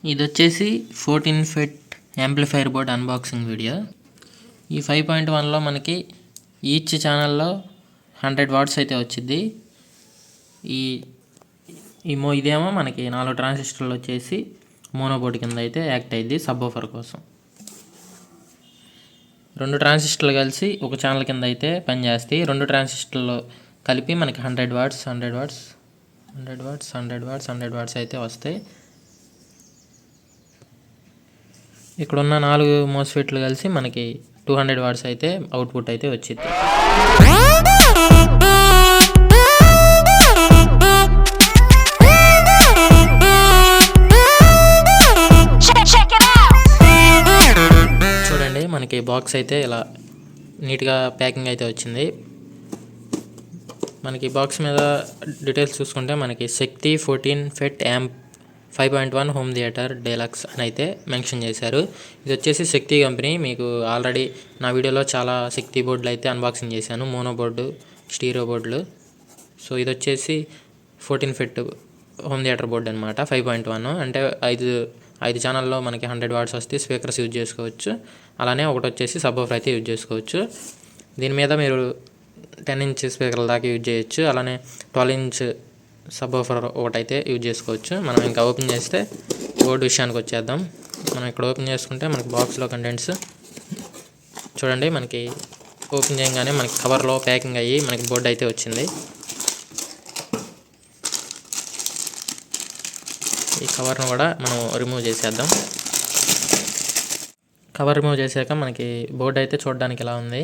ఇది వచ్చేసి 14 ఫెట్ amplifier board unboxing video. ఈ 5.1లో మనకి ఈచ్ ఛానల్లో 100 వాట్స్ అయితే వచ్చింది. ఇదేమో మనకి 4 ట్రాన్సిస్టర్లు వచ్చేసి మోనో బోర్డు కింద అయితే యాక్ట్ అయ్యింది సబ్వూఫర్ కోసం. 2 ట్రాన్సిస్టర్లు కలిసి ఒక ఛానల్ కింద అయితే పనిచేస్తాయి. 2 ట్రాన్సిస్టర్లు కలిపి మనకి 100 వాట్స్ అయితే వస్తాయి. ఇక్కడ ఉన్న 4 మోస్ఫెట్లు కలిసి మనకి 200 వాట్స్ అయితే అవుట్పుట్ అయితే వచ్చింది. చూడండి, మనకి బాక్స్ అయితే ఇలా నీట్గా ప్యాకింగ్ అయితే వచ్చింది. మనకి బాక్స్ మీద డీటెయిల్స్ చూసుకుంటే మనకి శక్తి 14 ఫెట్ యాంప్ 5.1 హోమ్ థియేటర్ డీలక్స్ అని అయితే మెన్షన్ చేశారు. ఇది వచ్చేసి శక్తి కంపెనీ. మీకు ఆల్రెడీ నా వీడియోలో చాలా శక్తి బోర్డులు అయితే అన్బాక్సింగ్ చేశాను, మోనో బోర్డు, స్టీరియో బోర్డులు. సో ఇది వచ్చేసి 14 ఫెట్ హోమ్ థియేటర్ బోర్డు అనమాట. 5.1 అంటే 5 ఛానల్లో మనకి 100 వాట్స్ వస్తే స్పీకర్స్ యూజ్ చేసుకోవచ్చు. అలానే ఒకటి వచ్చేసి సబ్వూఫర్ అయితే యూజ్ చేసుకోవచ్చు. దీని మీద మీరు 10 ఇంచ్ స్పీకర్ల దాకా యూజ్ చేయొచ్చు. అలానే 12 ఇంచ్ సబ్వూఫర్ ఒకటైతే యూజ్ చేసుకోవచ్చు. మనం ఇంకా ఓపెన్ చేస్తే బోర్డు విషయానికి వచ్చేద్దాం. మనం ఇక్కడ ఓపెన్ చేసుకుంటే మనకి బాక్స్లో కంటెంట్స్ చూడండి. మనకి ఓపెన్ చేయగానే మనకి కవర్లో ప్యాకింగ్ అయ్యి మనకి బోర్డు అయితే వచ్చింది. ఈ కవర్ను కూడా మనం రిమూవ్ చేసేద్దాం. కవర్ రిమూవ్ చేశాక మనకి బోర్డు అయితే చూడడానికి ఇలా ఉంది.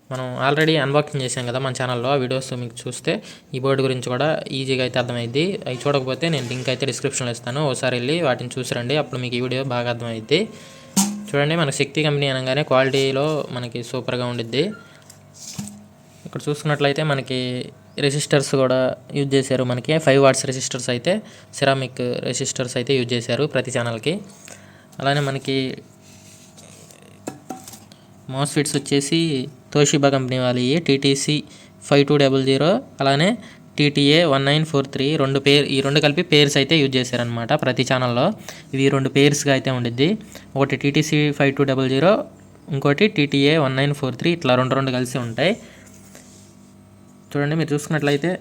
మనం ఆల్రెడీ అన్బాక్సింగ్ చేసాం కదా మన ఛానల్లో. ఆ వీడియోస్ మీకు చూస్తే ఈ బోర్డు గురించి కూడా ఈజీగా అయితే అర్థమైద్ది. అవి చూడకపోతే నేను లింక్ అయితే డిస్క్రిప్షన్లో ఇస్తాను, ఒకసారి వెళ్ళి వాటిని చూసిరండి. అప్పుడు మీకు ఈ వీడియో బాగా అర్థమైద్ది. చూడండి, మన శక్తి కంపెనీ అనగానే క్వాలిటీలో మనకి సూపర్గా ఉండిద్ది. ఇక్కడ చూసుకున్నట్లయితే మనకి రెసిస్టర్స్ కూడా యూజ్ చేశారు. మనకి 5 వాట్స్ రెసిస్టర్స్ అయితే, సిరామిక్ రెసిస్టర్స్ అయితే యూజ్ చేశారు ప్రతి ఛానల్కి. అలానే మనకి మోస్ఫెట్స్ వచ్చేసి తోషిబా కంపెనీ వాళ్ళవి TTC 5200, అలానే TTA 1943 ఈ రెండు కలిపి పేర్స్ అయితే యూజ్ చేశారనమాట ప్రతి ఛానల్లో. ఇవి 2 పేర్స్గా అయితే ఉండిద్ది. ఒకటి TTC 5200, ఇంకోటి TTA 1943, ఇట్లా 2 కలిసి ఉంటాయి. చూడండి, మీరు చూసుకున్నట్లయితే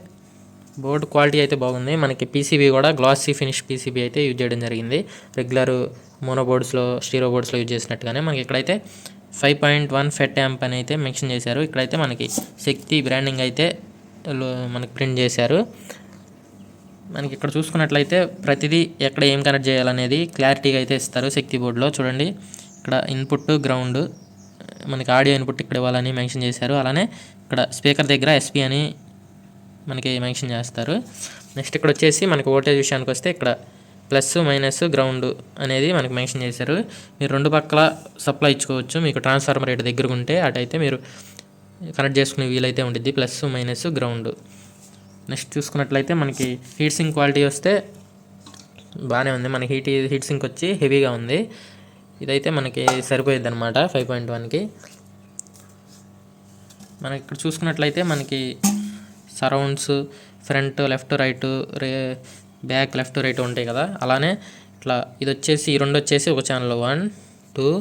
బోర్డు క్వాలిటీ అయితే బాగుంది. మనకి PCB కూడా గ్లాసీ ఫినిష్ PCB అయితే యూజ్ చేయడం జరిగింది. రెగ్యులర్ మోనో బోర్డ్స్లో, స్టీరియో బోర్డ్స్లో యూజ్ చేసినట్టుగానే మనకి ఇక్కడైతే 5.1 ఫెట్ యాంప్ అని అయితే మెన్షన్ చేశారు. ఇక్కడైతే మనకి శక్తి బ్రాండింగ్ అయితే మనకి ప్రింట్ చేశారు. మనకి ఇక్కడ చూసుకున్నట్లయితే ప్రతిదీ ఎక్కడ ఏం కనెక్ట్ చేయాలనేది క్లారిటీగా అయితే ఇస్తారు శక్తి బోర్డులో. చూడండి, ఇక్కడ ఇన్పుట్, గ్రౌండ్, మనకి ఆడియో ఇన్పుట్ ఇక్కడ ఇవ్వాలని మెన్షన్ చేశారు. అలానే ఇక్కడ స్పీకర్ దగ్గర SP అని మనకి మెన్షన్ చేస్తారు. నెక్స్ట్ ఇక్కడ వచ్చేసి మనకి వోల్టేజ్ విషయానికి వస్తే ఇక్కడ ప్లస్, మైనస్, గ్రౌండ్ అనేది మనకి మెన్షన్ చేశారు. మీరు 2 పక్కల సప్లై ఇచ్చుకోవచ్చు. మీకు ట్రాన్స్ఫార్మర్ రేట్ దగ్గరకు ఉంటే అటైతే మీరు కనెక్ట్ చేసుకునే వీలైతే ఉంటుంది, ప్లస్, మైనస్, గ్రౌండ్. నెక్స్ట్ చూసుకున్నట్లయితే మనకి హీట్ సింక్ క్వాలిటీ వస్తే బాగానే ఉంది. మనకి హీట్ సింక్ వచ్చి హెవీగా ఉంది. ఇదైతే మనకి సరిపోయిద్ది అనమాట 5.1కి. మనకి ఇక్కడ చూసుకున్నట్లయితే మనకి surrounds, front, left, right, back, left, right ఉంటాయి కదా. అలానే ఇట్లా ఇది వచ్చేసి ఈ 2 వచ్చేసి ఒక ఛానల్ 1 2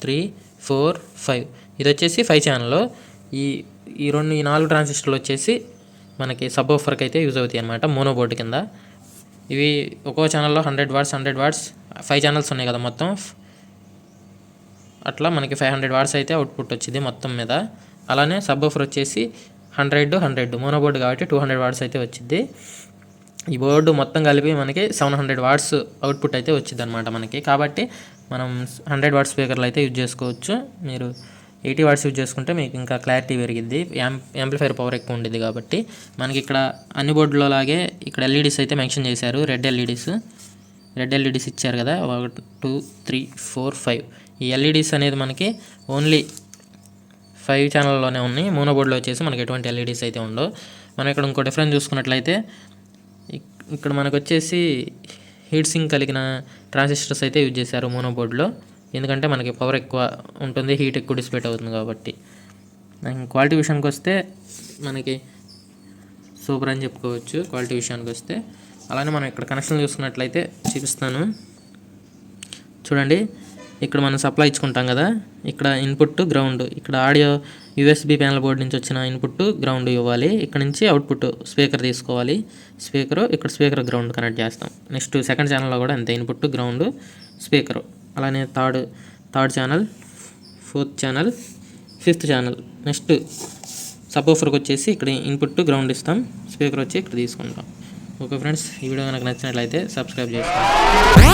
3 4 5, ఇది వచ్చేసి 5 ఛానల్. ఈ 4 ట్రాన్సిస్టర్లు వచ్చేసి మనకి సబ్వూఫర్కి అయితే యూజ్ అవుతాయి అనమాట మోనో బోర్డు కింద. ఇవి ఒక్కో ఛానల్లో 100 వాట్స్ 5 ఛానల్స్ ఉన్నాయి కదా మొత్తం. అట్లా మనకి 500 వాట్స్ అయితే అవుట్పుట్ వచ్చింది మొత్తం మీద. అలానే సబ్వూఫర్ వచ్చేసి 100 మోనో బోర్డు కాబట్టి 200 వాట్స్ అయితే వచ్చింది. ఈ బోర్డు మొత్తం కలిపి మనకి 700 వాట్స్ అవుట్పుట్ అయితే వచ్చింది అనమాట మనకి. కాబట్టి మనం 100 వాట్స్ స్పీకర్లు అయితే యూజ్ చేసుకోవచ్చు. మీరు 80 వాట్స్ యూజ్ చేసుకుంటే మీకు ఇంకా క్లారిటీ పెరిగిద్ది. యాంప్లిఫైర్ పవర్ ఎక్కువ ఉండేది కాబట్టి. మనకి ఇక్కడ అన్ని బోర్డులో లాగే ఇక్కడ LEDs అయితే మెన్షన్ చేశారు. రెడ్ ఎల్ఈడీస్ ఇచ్చారు కదా, 1 2 3 4 5. ఈ LEDs అనేది మనకి ఓన్లీ 5 ఛానల్లోనే ఉన్నాయి. మోనో బోర్డులో వచ్చేసి మనకి ఎటువంటి LEDs అయితే ఉండవు. మనం ఇక్కడ ఇంకో డిఫరెన్స్ చూసుకున్నట్లయితే ఇక్కడ మనకు వచ్చేసి హీట్ సింక్ కలిగిన ట్రాన్సిస్టర్స్ అయితే యూజ్ చేశారు మోనో బోర్డులో. ఎందుకంటే మనకి పవర్ ఎక్కువ ఉంటుంది, హీట్ ఎక్కువ డిసిపేట్ అవుతుంది కాబట్టి. క్వాలిటీ విషయానికి వస్తే మనకి సూపర్ అని చెప్పుకోవచ్చు క్వాలిటీ విషయానికి వస్తే. అలానే మనం ఇక్కడ కనెక్షన్ చూసుకున్నట్లయితే చూపిస్తాను. చూడండి ఇక్కడ మనం సప్లై ఇచ్చుకుంటాం కదా, ఇక్కడ ఇన్పుట్ గ్రౌండ్, ఇక్కడ ఆడియో యూఎస్బి ప్యానల్ బోర్డ్ నుంచి వచ్చిన ఇన్పుట్ గ్రౌండ్ ఇవ్వాలి. ఇక్కడ నుంచి అవుట్పుట్ స్పీకర్ తీసుకోవాలి. ఇక్కడ స్పీకర్ గ్రౌండ్ కనెక్ట్ చేస్తాం. నెక్స్ట్ సెకండ్ ఛానల్లో కూడా అంతే, ఇన్పుట్ గ్రౌండ్ స్పీకరు. అలానే third channel, fourth channel, fifth channel. Next సబ్‌వూఫర్కి వచ్చేసి ఇక్కడ ఇన్పుట్ గ్రౌండ్ ఇస్తాం, స్పీకర్ వచ్చి ఇక్కడ తీసుకుంటాం. ఓకే ఫ్రెండ్స్, ఈ వీడియో కనుక నచ్చినట్లయితే సబ్స్క్రైబ్ చేసుకోండి.